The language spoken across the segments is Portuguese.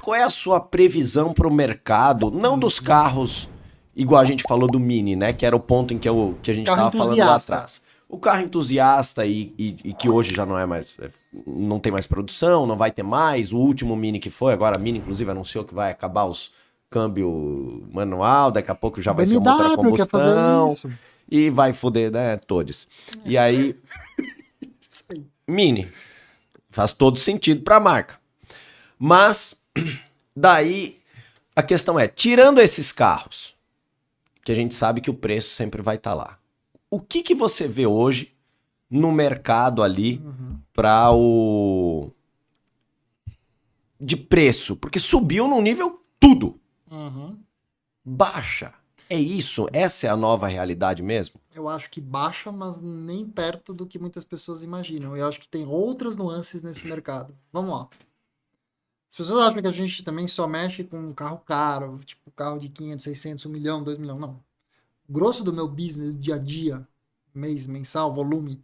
qual é a sua previsão para o mercado, não dos carros, igual a gente falou do Mini, né? Que era o ponto em que a gente estava falando lá atrás. O carro entusiasta e que hoje já não é mais, não tem mais produção, não vai ter mais. O último Mini que foi, agora a Mini inclusive anunciou que vai acabar os câmbio manual, daqui a pouco já vai ser um motor a combustão e vai foder, né, todos. E aí, Mini, faz todo sentido para a marca. Mas, daí, a questão é, tirando esses carros, que a gente sabe que o preço sempre vai estar lá, o que você vê hoje no mercado ali para o... de preço? Porque subiu num nível tudo. Baixa. É isso? Essa é a nova realidade mesmo? Eu acho que baixa, mas nem perto do que muitas pessoas imaginam. Eu acho que tem outras nuances nesse mercado. Vamos lá. As pessoas acham que a gente também só mexe com um carro caro, tipo carro de 500, 600, 1 milhão, 2 milhões. Não. O grosso do meu business, dia a dia, mês, mensal, volume,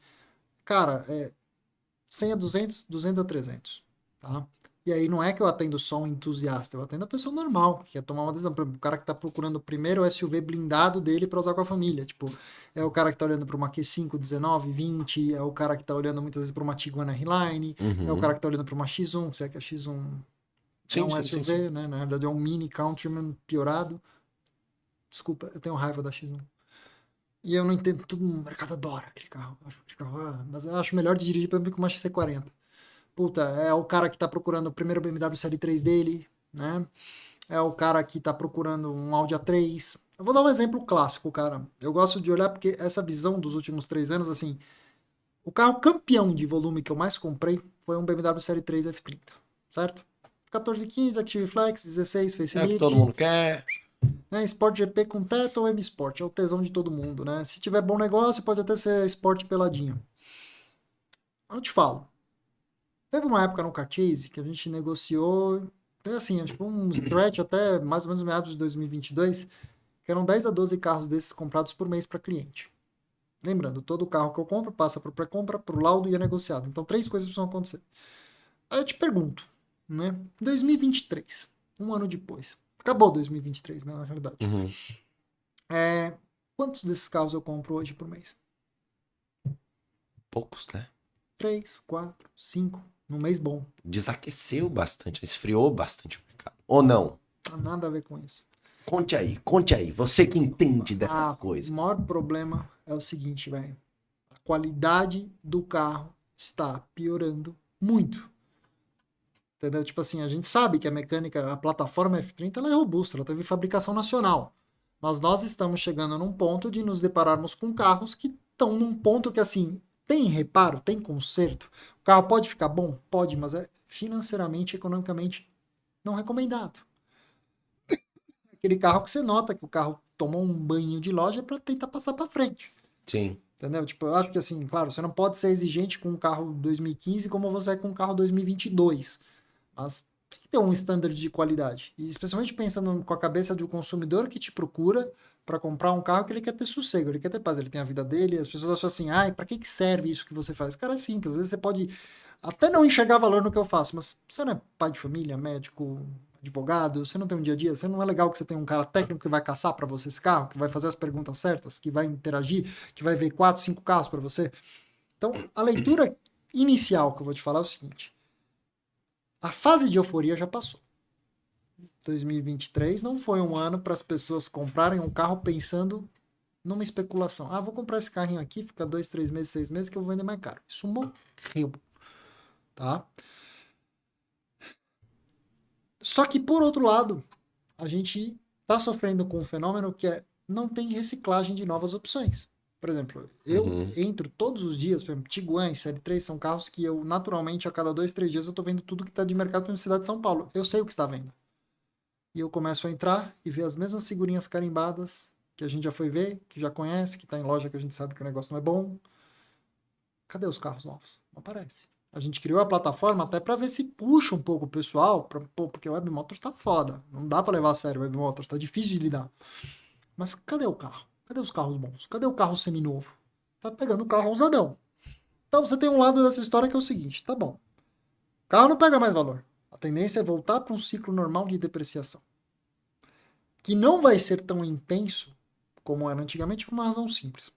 cara, é 100 a 200, 200 a 300, tá? E aí não é que eu atendo só um entusiasta, eu atendo a pessoa normal, que quer tomar uma decisão. Por exemplo, o cara que tá procurando o primeiro SUV blindado dele para usar com a família. Tipo, é o cara que tá olhando para uma Q5 19, 20, é o cara que tá olhando muitas vezes para uma Tiguan R-Line, é o cara que tá olhando para uma X1, se é que a X1 é um SUV, né? Na verdade é um mini Countryman piorado. Desculpa, eu tenho raiva da X1. E eu não entendo, todo mundo, o mercado adora aquele carro. Mas eu acho melhor de dirigir, por exemplo, que uma XC40. Puta, é o cara que tá procurando o primeiro BMW Série 3 dele, né? É o cara que tá procurando um Audi A3. Eu vou dar um exemplo clássico, cara. Eu gosto de olhar porque essa visão dos últimos 3 anos, assim, o carro campeão de volume que eu mais comprei foi um BMW Série 3 F30, certo? 1415, Active Flex, 16, facelift. É o que todo mundo quer. Né, Sport GP com teto ou M-Sport, é o tesão de todo mundo, né? Se tiver bom negócio, pode até ser Sport peladinho. Eu te falo, teve uma época no Carchase que a gente negociou, assim, acho que foi um stretch até mais ou menos meados de 2022, que eram 10 a 12 carros desses comprados por mês para cliente. Lembrando, todo carro que eu compro passa para pré-compra, para o laudo e é negociado. Então, 3 coisas precisam acontecer. Aí eu te pergunto, né? 2023, um ano depois. Acabou 2023, né, na realidade. Quantos desses carros eu compro hoje por mês? Poucos, né? 3, 4, 5, num mês bom. Desaqueceu bastante, esfriou bastante o mercado. Ou não? Não tem nada a ver com isso. Conte aí. Você que entende dessas coisas. O maior problema é o seguinte, velho. A qualidade do carro está piorando muito. Entendeu? Tipo assim, a gente sabe que a mecânica, a plataforma F30, ela é robusta, ela teve fabricação nacional. Mas nós estamos chegando num ponto de nos depararmos com carros que estão num ponto que, assim, tem reparo, tem conserto. O carro pode ficar bom? Pode, mas é financeiramente, economicamente não recomendado. Aquele carro que você nota que o carro tomou um banho de loja para tentar passar para frente. Sim. Entendeu? Tipo, eu acho que assim, claro, você não pode ser exigente com um carro 2015 como você é com um carro 2022. Mas tem que ter um standard de qualidade. E especialmente pensando com a cabeça do consumidor que te procura para comprar um carro que ele quer ter sossego, ele quer ter paz, ele tem a vida dele. As pessoas acham assim, ai, para que serve isso que você faz? Cara, é simples. Às vezes você pode até não enxergar valor no que eu faço, mas você não é pai de família, médico, advogado, você não tem um dia a dia, você não é legal que você tenha um cara técnico que vai caçar para você esse carro, que vai fazer as perguntas certas, que vai interagir, que vai ver 4, 5 carros para você. Então, a leitura inicial que eu vou te falar é o seguinte: a fase de euforia já passou. 2023 não foi um ano para as pessoas comprarem um carro pensando numa especulação. Ah, vou comprar esse carrinho aqui, fica 2, 3 meses, 6 meses que eu vou vender mais caro. Isso morreu. Tá? Só que, por outro lado, a gente está sofrendo com um fenômeno que é não tem reciclagem de novas opções. Por exemplo, eu entro todos os dias, por exemplo, Tiguan e Série 3 são carros que eu, naturalmente, a cada 2, 3 dias eu estou vendo tudo que está de mercado na cidade de São Paulo. Eu sei o que está vendo. E eu começo a entrar e ver as mesmas figurinhas carimbadas que a gente já foi ver, que já conhece, que está em loja que a gente sabe que o negócio não é bom. Cadê os carros novos? Não aparece. A gente criou a plataforma até para ver se puxa um pouco o pessoal, porque o Web Motors tá foda. Não dá para levar a sério o Web Motors, tá difícil de lidar. Mas cadê o carro? Cadê os carros bons? Cadê o carro seminovo? Tá pegando o carro usadão. Então você tem um lado dessa história que é o seguinte, tá bom. O carro não pega mais valor. A tendência é voltar para um ciclo normal de depreciação. Que não vai ser tão intenso como era antigamente por uma razão simples.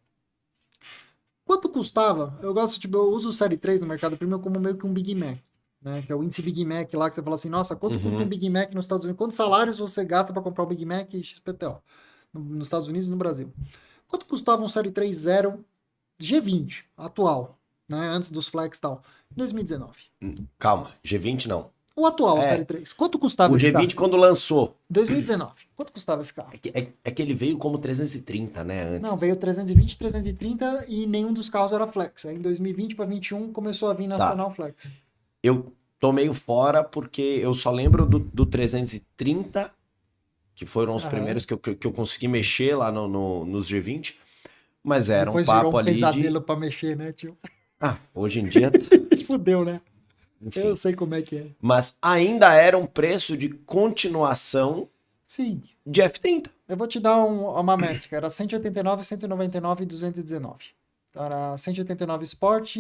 Quanto custava? Eu gosto, tipo, eu uso o Série 3 no Mercado Premium como meio que um Big Mac, né? Que é o índice Big Mac lá, que você fala assim, nossa, quanto custa um Big Mac nos Estados Unidos? Quantos salários você gasta para comprar o Big Mac e XPTO? Nos Estados Unidos e no Brasil. Quanto custava um Série 3 Zero G20, atual, né? Antes dos flex e tal, em 2019. Calma, G20 não. O atual, o Série 3. Quanto custava O esse carro? G20 quando lançou. 2019. Quanto custava esse carro? É que ele veio como 330, né? Antes. Não, veio 320, 330 e nenhum dos carros era flex. Aí em 2020 para 2021 começou a vir nacional flex. Eu tô meio fora porque eu só lembro do 330, que foram os primeiros que eu consegui mexer lá nos G20, mas era depois um papo virou um ali pesadelo pra mexer, né, tio? Hoje em dia... Fudeu, né? Enfim. Eu sei como é que é. Mas ainda era um preço de continuação Sim. de F30. Eu vou te dar uma métrica. Era 189, 199 e 219. Então era 189 Sport,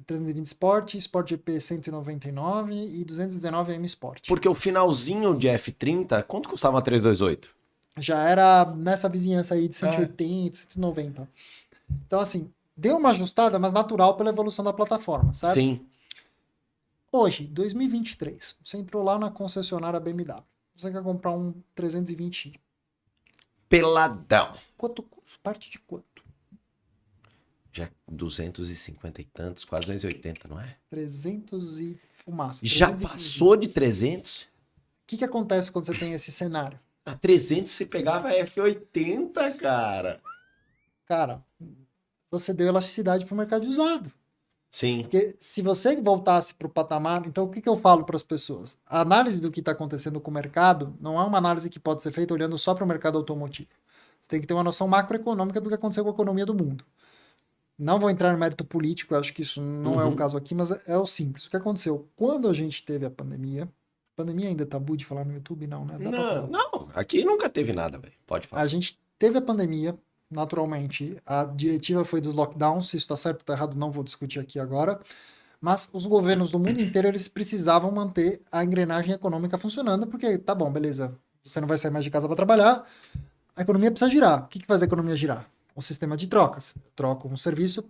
320 Sport, Sport GP 199 e 219 M Sport. Porque o finalzinho de F30, quanto custava uma 328? Já era nessa vizinhança aí de 180, 190. Então assim, deu uma ajustada, mas natural pela evolução da plataforma, certo? Sim. Hoje, 2023, você entrou lá na concessionária BMW. Você quer comprar um 320i. Peladão. Quanto custa? Parte de quanto? Já 250 e tantos, quase 280, não é? 300 e fumaça. Já passou de 300? O que acontece quando você tem esse cenário? A 300 você pegava F80, cara. Cara, você deu elasticidade para o mercado usado. Sim. Porque se você voltasse para o patamar... Então, o que eu falo para as pessoas? A análise do que está acontecendo com o mercado não é uma análise que pode ser feita olhando só para o mercado automotivo. Você tem que ter uma noção macroeconômica do que aconteceu com a economia do mundo. Não vou entrar no mérito político, acho que isso não é o caso aqui, mas é o simples. O que aconteceu? Quando a gente teve a pandemia ainda é tabu de falar no YouTube? Não, né? Não, aqui nunca teve nada, velho. Pode falar. A gente teve a pandemia, naturalmente, a diretiva foi dos lockdowns, se isso está certo ou está errado, não vou discutir aqui agora, mas os governos do mundo inteiro, eles precisavam manter a engrenagem econômica funcionando, porque, tá bom, beleza, você não vai sair mais de casa para trabalhar, a economia precisa girar. O que faz a economia girar? O sistema de trocas. Eu troco um serviço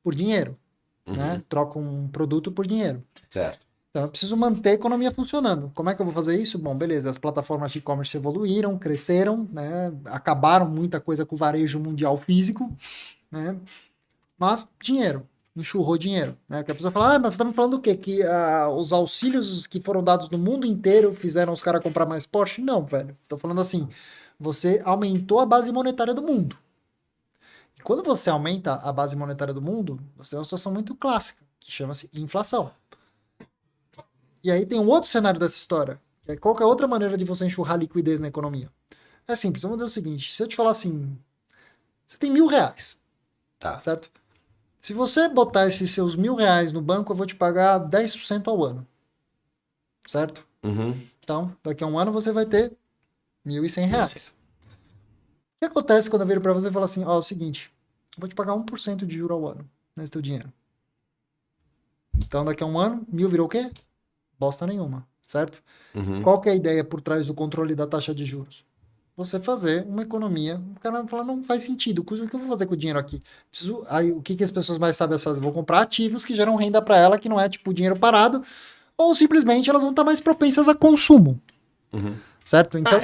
por dinheiro, né? Troco um produto por dinheiro. Certo. Então, eu preciso manter a economia funcionando. Como é que eu vou fazer isso? Bom, beleza, as plataformas de e-commerce evoluíram, cresceram, né? Acabaram muita coisa com o varejo mundial físico, né? Mas dinheiro, enxurrou dinheiro, né? Porque a pessoa fala, mas você tá me falando o quê? Que os auxílios que foram dados no mundo inteiro fizeram os caras comprar mais Porsche? Não, velho. Tô falando assim, você aumentou a base monetária do mundo. E quando você aumenta a base monetária do mundo, você tem uma situação muito clássica, que chama-se inflação. E aí tem um outro cenário dessa história. Que é qual que é a outra maneira de você enxurrar liquidez na economia? É simples, vamos dizer o seguinte, se eu te falar assim, você tem R$1.000, tá, certo? Se você botar esses seus R$1.000 no banco, eu vou te pagar 10% ao ano, certo? Então, daqui a um ano você vai ter R$1.100. O que acontece quando eu viro para você e falo assim, ó, é o seguinte, eu vou te pagar 1% de juro ao ano nesse teu dinheiro. Então, daqui a um ano, 1.000 virou o quê? Bosta nenhuma, certo? Qual que é a ideia por trás do controle da taxa de juros? Você fazer uma economia, o cara fala, não faz sentido, o que eu vou fazer com o dinheiro aqui? Aí, o que as pessoas mais sábias fazem? Vou comprar ativos que geram renda para ela, que não é tipo dinheiro parado, ou simplesmente elas vão estar mais propensas a consumo. Certo? Então,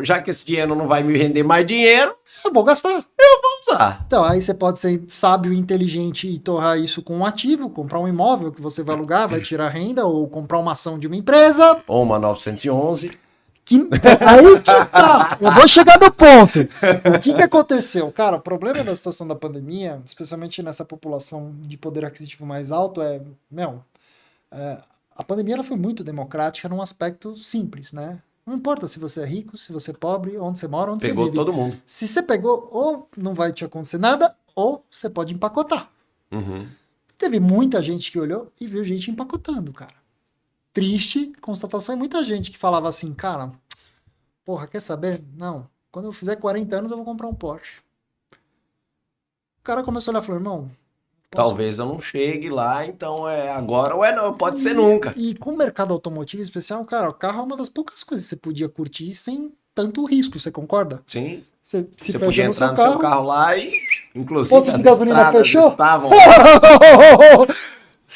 já que esse dinheiro não vai me render mais dinheiro, eu vou gastar. Eu vou usar. Então, aí você pode ser sábio e inteligente e torrar isso com um ativo, comprar um imóvel que você vai alugar, vai tirar renda, ou comprar uma ação de uma empresa. Ou uma 911. Aí que tá. Eu vou chegar no ponto. O que aconteceu? Cara, o problema da situação da pandemia, especialmente nessa população de poder aquisitivo mais alto, a pandemia ela foi muito democrática num aspecto simples, né? Não importa se você é rico, se você é pobre, onde você mora, onde você vive. Pegou todo mundo. Se você pegou, ou não vai te acontecer nada, ou você pode empacotar. Teve muita gente que olhou e viu gente empacotando, cara. Triste constatação. E muita gente que falava assim, cara, porra, quer saber? Não, quando eu fizer 40 anos eu vou comprar um Porsche. O cara começou a olhar e falou, irmão, Talvez eu não chegue lá, então é agora ou é não, pode ser nunca. E com o mercado automotivo especial, cara, o carro é uma das poucas coisas que você podia curtir sem tanto risco, você concorda? Sim. Você se Você fecha podia no entrar seu no seu carro. carro lá e, inclusive, Posto de as gasolina estradas fechou? estavam...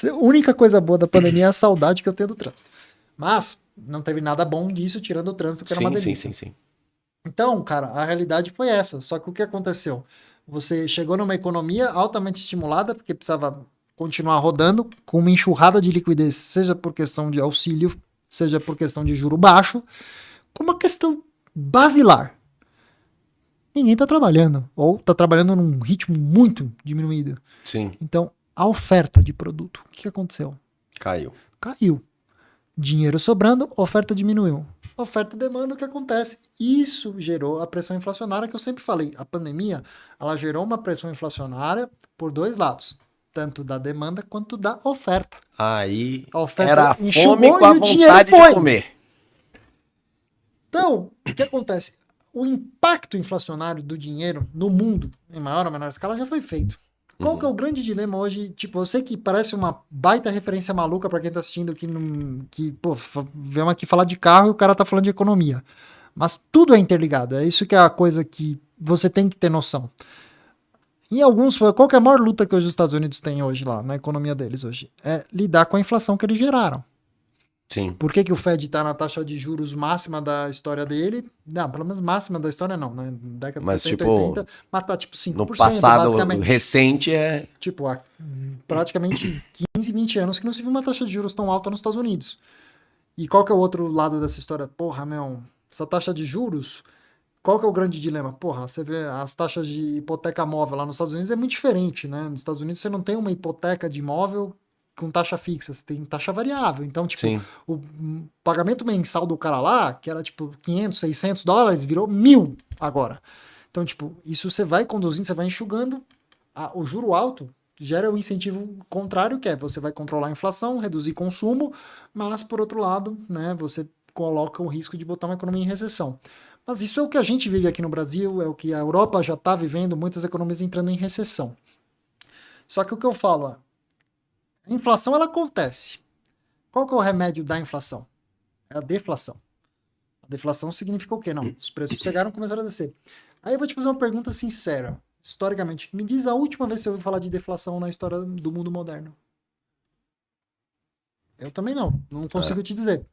A única coisa boa da pandemia é a saudade que eu tenho do trânsito. Mas não teve nada bom disso, tirando o trânsito, que era uma delícia. Sim. Então, cara, a realidade foi essa. Só que o que aconteceu? Você chegou numa economia altamente estimulada, porque precisava continuar rodando, com uma enxurrada de liquidez, seja por questão de auxílio, seja por questão de juro baixo, com uma questão basilar. Ninguém está trabalhando, ou está trabalhando num ritmo muito diminuído. Sim. Então, a oferta de produto, o que aconteceu? Caiu. Caiu. Dinheiro sobrando, oferta diminuiu. Oferta e demanda, o que acontece? Isso gerou a pressão inflacionária que eu sempre falei. A pandemia, ela gerou uma pressão inflacionária por dois lados. Tanto da demanda quanto da oferta. Aí A oferta era a fome enxugou com a e o dinheiro vontade foi. de comer. Então, o que acontece? O impacto inflacionário do dinheiro no mundo, em maior ou menor escala, já foi feito. Qual que é o grande dilema hoje? Tipo, eu sei que parece uma baita referência maluca pra quem tá assistindo pô, vemos aqui falar de carro e o cara tá falando de economia. Mas tudo é interligado. É isso que é a coisa que você tem que ter noção. Em alguns, qual que é a maior luta que hoje os Estados Unidos têm hoje lá, na economia deles hoje? É lidar com a inflação que eles geraram. Sim. Por que o Fed está na taxa de juros máxima da história dele? Não, pelo menos máxima da história não, né? Década de 70, tipo, 80, mas tá tipo 5%, no passado basicamente. recente é... Tipo, há praticamente 15, 20 anos que não se viu uma taxa de juros tão alta nos Estados Unidos. E qual que é o outro lado dessa história? Porra, meu, essa taxa de juros, qual que é o grande dilema? Porra, você vê as taxas de hipoteca móvel lá nos Estados Unidos é muito diferente, né? Nos Estados Unidos você não tem uma hipoteca de imóvel com taxa fixa, você tem taxa variável. Então, tipo, Sim. o pagamento mensal do cara lá, que era tipo 500, 600 dólares, virou 1.000 agora. Então, tipo, isso você vai conduzindo, você vai enxugando. O juro alto gera o incentivo contrário, que é você vai controlar a inflação, reduzir consumo, mas, por outro lado, né, você coloca o risco de botar uma economia em recessão. Mas isso é o que a gente vive aqui no Brasil, é o que a Europa já está vivendo, muitas economias entrando em recessão. Só que o que eu falo é, a inflação, ela acontece. Qual que é o remédio da inflação? É a deflação. A deflação significa o quê? Não, os preços chegaram e começaram a descer. Aí eu vou te fazer uma pergunta sincera. Historicamente, me diz a última vez que você ouviu falar de deflação na história do mundo moderno. Eu também não consigo te dizer.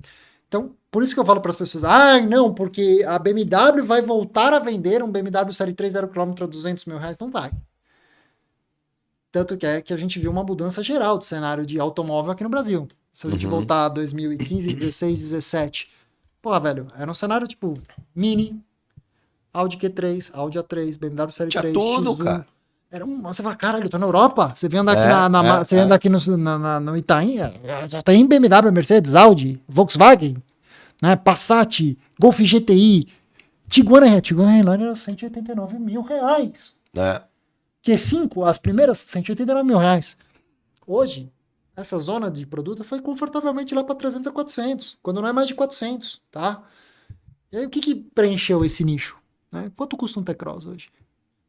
Então, por isso que eu falo para as pessoas, não, porque a BMW vai voltar a vender um BMW Série 3 0 km a R$200 mil. Não vai. Tanto que é que a gente viu uma mudança geral de cenário de automóvel aqui no Brasil. Se a gente voltar a 2015, 16, 17, porra, velho, era um cenário tipo Mini, Audi Q3, Audi A3, BMW Série 3, tudo, X1. cara. Você fala, caralho, eu tô na Europa? Você vem andar aqui você anda aqui no Itaim, já tem BMW, Mercedes, Audi, Volkswagen, né, Passat, Golf GTI, Tiguan Highline era R$189 mil. Q5, as primeiras, R$189 mil. Hoje, essa zona de produto foi confortavelmente lá para 300 a 400, quando não é mais de 400, tá? E aí, o que preencheu esse nicho? Né? Quanto custa um T-Cross hoje?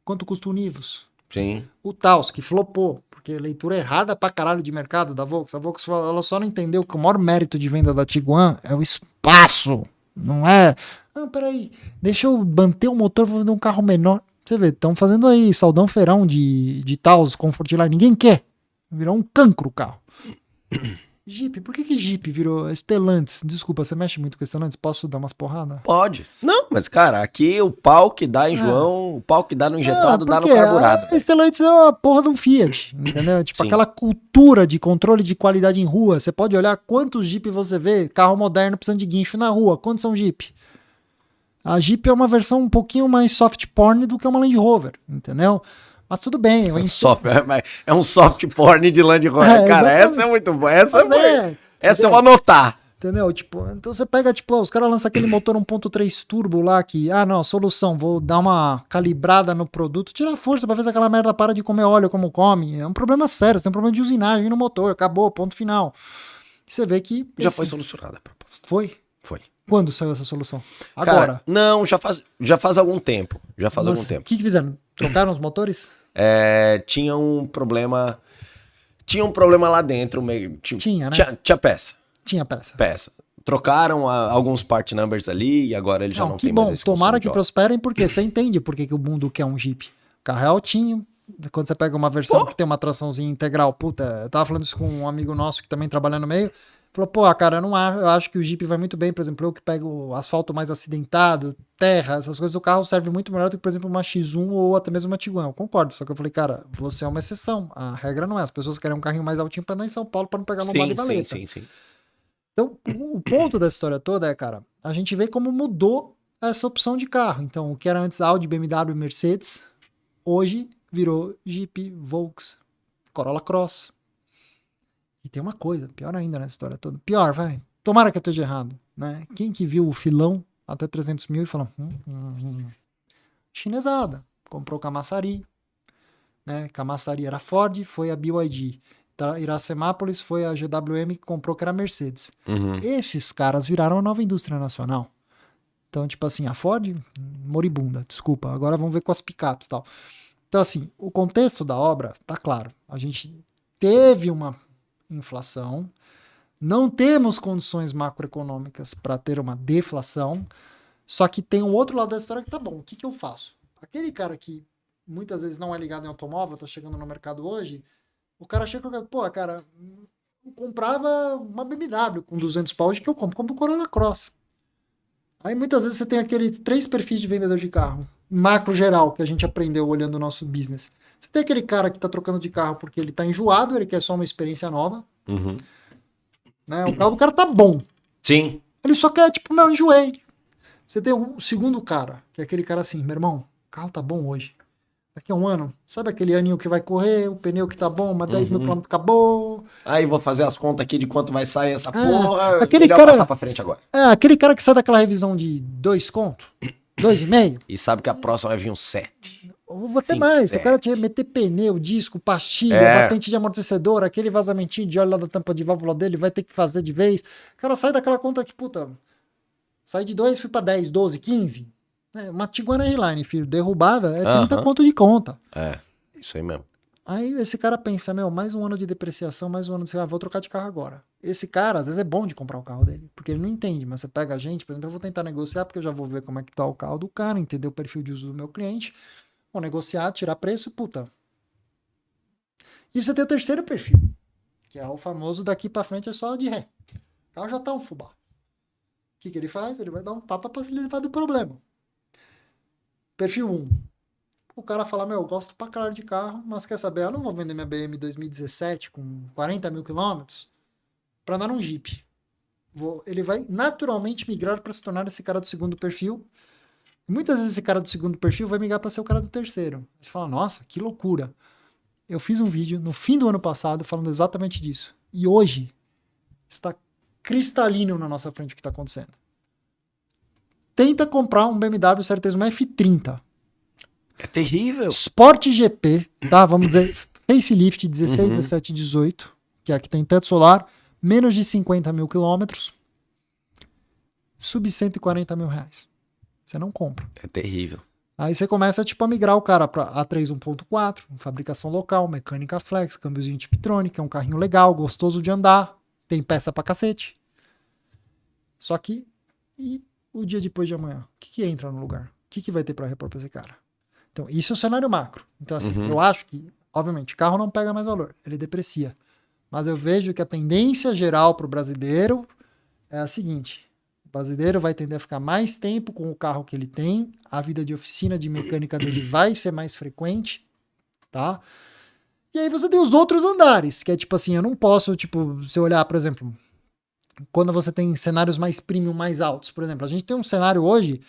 Quanto custa o Nivus? Sim. O Taos, que flopou, porque leitura errada pra caralho de mercado da Volks. A Volks, ela só não entendeu que o maior mérito de venda da Tiguan é o espaço, não é... peraí, deixa eu manter o motor, vou vender um carro menor. Você vê, estão fazendo aí saldão feirão de Taos, Comfortline, ninguém quer. Virou um cancro o carro. Jeep, por que Jeep virou Stellantis? Desculpa, você mexe muito com Stellantis? Posso dar umas porradas? Pode. Não, mas cara, aqui o pau que dá em João, o pau que dá no injetado, dá no carburado. A Stellantis é uma porra de um Fiat, entendeu? Tipo, aquela cultura de controle de qualidade em rua. Você pode olhar quantos Jeep você vê, carro moderno precisando de guincho na rua. Quantos são Jeep? A Jeep é uma versão um pouquinho mais soft porn do que uma Land Rover, entendeu? Mas tudo bem. É um soft porn de Land Rover. Cara, essa é muito boa. Essa eu vou anotar. Entendeu? Tipo, então você pega, tipo, os caras lançam aquele motor 1.3 turbo lá que, não, solução, vou dar uma calibrada no produto, tira a força pra ver se aquela merda para de comer óleo como come. É um problema sério, você tem um problema de usinagem no motor, acabou, ponto final. E você vê que... Já foi solucionada a proposta. Foi? Foi. Quando saiu essa solução? Agora? Cara, não, já faz algum tempo. Já faz algum tempo. O que fizeram? Trocaram os motores? Tinha um problema tinha um problema lá dentro. Tinha, né? Tinha peça. Tinha peça. Peça. Trocaram alguns part numbers ali e agora ele já não tem mais esse tomara que consumo de óleo. prosperem, porque você entende por que o mundo quer um Jeep. O carro é altinho, quando você pega uma versão que tem uma traçãozinha integral, puta, eu tava falando isso com um amigo nosso que também trabalha no meio, falou, pô, cara, eu acho que o Jeep vai muito bem, por exemplo, eu que pego asfalto mais acidentado, terra, essas coisas, o carro serve muito melhor do que, por exemplo, uma X1 ou até mesmo uma Tiguan, eu concordo, só que eu falei, cara, você é uma exceção, a regra não é, as pessoas querem um carrinho mais altinho pra andar em São Paulo pra não pegar lombada e valeta. Sim. Então, o ponto dessa história toda é, cara, a gente vê como mudou essa opção de carro. Então, o que era antes Audi, BMW, Mercedes, hoje virou Jeep, Volks, Corolla Cross. E tem uma coisa, pior ainda nessa história toda. Pior, vai. Tomara que eu esteja errado, né? Quem que viu o filão até 300 mil e falou, chinesada. Comprou Camaçari, né? Camaçari era Ford, foi a BYD. Iracemápolis foi a GWM que comprou, que era a Mercedes. Esses caras viraram a nova indústria nacional. Então, tipo assim, a Ford, moribunda, desculpa. Agora vamos ver com as picapes e tal. Então, assim, o contexto da obra tá claro. A gente teve uma inflação, não temos condições macroeconômicas para ter uma deflação, só que tem um outro lado da história que tá bom. O que eu faço? Aquele cara que muitas vezes não é ligado em automóvel, tá chegando no mercado hoje, o cara chega e pô, cara, eu comprava uma BMW com 200 pau, hoje que eu compro o Corolla Cross. Aí muitas vezes você tem aqueles 3 perfis de vendedor de carro, macro geral, que a gente aprendeu olhando o nosso business. Você tem aquele cara que tá trocando de carro porque ele tá enjoado, ele quer só uma experiência nova. Né? O carro do cara tá bom. Sim. Ele só quer, tipo, enjoei. Você tem o segundo cara, que é aquele cara assim, meu irmão, o carro tá bom hoje. Daqui a um ano, sabe aquele aninho que vai correr, o pneu que tá bom, mas 10 mil quilômetros acabou. Aí vou fazer as contas aqui de quanto vai sair essa porra. Aquele melhor cara, passar pra frente agora. Aquele cara que sai daquela revisão de 2 conto, 2,5. E sabe que a próxima vai vir um 7. Ou vou ter mais. Se o cara te meter pneu, disco, pastilha, batente de amortecedor, aquele vazamentinho de óleo lá da tampa de válvula dele, vai ter que fazer de vez. O cara sai daquela conta que, puta, sai de 2, fui pra 10, 12, 15. Uma Tiguan R-Line, filho, derrubada, é 30 pontos de conta. Isso aí mesmo. Aí esse cara pensa, mais um ano de depreciação, mais um ano de... vou trocar de carro agora. Esse cara, às vezes é bom de comprar o carro dele, porque ele não entende, mas você pega a gente, por exemplo, eu vou tentar negociar, porque eu já vou ver como é que tá o carro do cara, entender o perfil de uso do meu cliente, vou negociar, tirar preço, puta. E você tem o terceiro perfil, que é o famoso daqui pra frente é só de ré. O carro já tá um fubá. O que ele faz? Ele vai dar um tapa pra se livrar do problema. Perfil 1. O cara fala, eu gosto pra caralho de carro, mas quer saber, eu não vou vender minha BM 2017 com 40 mil quilômetros pra andar num Jeep. Ele vai naturalmente migrar para se tornar esse cara do segundo perfil. E muitas vezes esse cara do segundo perfil vai migrar para ser o cara do terceiro. Aí você fala, nossa, que loucura. Eu fiz um vídeo no fim do ano passado falando exatamente disso. E hoje está cristalino na nossa frente o que está acontecendo. Tenta comprar um BMW certeza, uma F30. É terrível. Sport GP, tá? Vamos dizer, facelift 16, 17, 18, que é a que tem teto solar, menos de 50 mil quilômetros, sub 140 mil reais. Você não compra. É terrível. Aí você começa, a migrar o cara para A3 1.4, fabricação local, mecânica flex, câmbiozinho Tiptronic, é um carrinho legal, gostoso de andar, tem peça pra cacete. Só que, e o dia depois de amanhã? O que entra no lugar? O que vai ter para repor pra esse cara? Então, isso é o cenário macro. Então, assim, eu acho que, obviamente, carro não pega mais valor, ele deprecia. Mas eu vejo que a tendência geral para o brasileiro é a seguinte: o brasileiro vai tender a ficar mais tempo com o carro que ele tem, a vida de oficina de mecânica dele vai ser mais frequente, tá? E aí você tem os outros andares, que é tipo assim, eu não posso, se olhar, por exemplo, quando você tem cenários mais premium, mais altos, por exemplo, a gente tem um cenário hoje,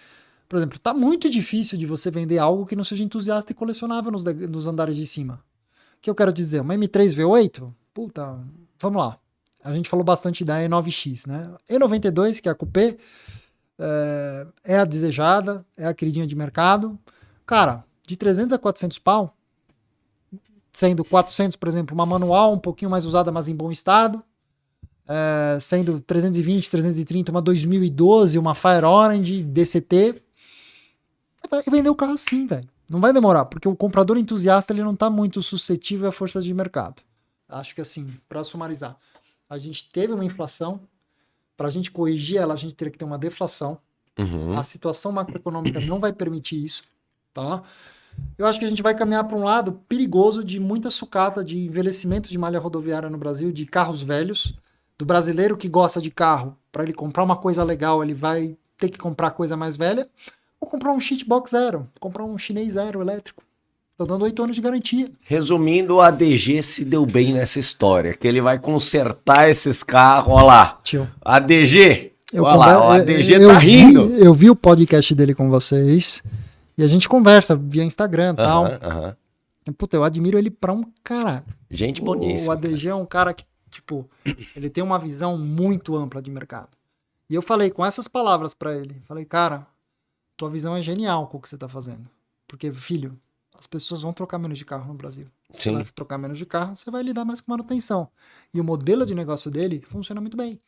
por exemplo, tá muito difícil de você vender algo que não seja entusiasta e colecionável nos andares de cima. O que eu quero dizer? Uma M3 V8? Puta, vamos lá. A gente falou bastante da E9X, né? E92, que é a Coupé, é a desejada, é a queridinha de mercado. Cara, de 300 a 400 pau, sendo 400, por exemplo, uma manual um pouquinho mais usada, mas em bom estado, sendo 320, 330, uma 2012, uma Fire Orange, DCT, vai vender o carro assim, velho. Não vai demorar, porque o comprador entusiasta ele não tá muito suscetível a forças de mercado. Acho que assim, para sumarizar, a gente teve uma inflação, para a gente corrigir ela, a gente teria que ter uma deflação. A situação macroeconômica não vai permitir isso, tá? Eu acho que a gente vai caminhar para um lado perigoso de muita sucata, de envelhecimento de malha rodoviária no Brasil, de carros velhos, do brasileiro que gosta de carro, para ele comprar uma coisa legal, ele vai ter que comprar coisa mais velha, ou comprar um shitbox zero, comprar um chinês zero elétrico. Tô dando 8 anos de garantia. Resumindo, o ADG se deu bem nessa história, que ele vai consertar esses carros, ó lá. Tio. ADG, olha lá, o ADG tá rindo. Eu vi o podcast dele com vocês, e a gente conversa via Instagram e tal. Puta, eu admiro ele pra um caralho. Gente boníssima. O ADG é um cara que, tipo, ele tem uma visão muito ampla de mercado. E eu falei com essas palavras pra ele. Falei, cara, tua visão é genial com o que você tá fazendo. Porque, filho, as pessoas vão trocar menos de carro no Brasil. Você vai trocar menos de carro, você vai lidar mais com manutenção. E o modelo de negócio dele funciona muito bem.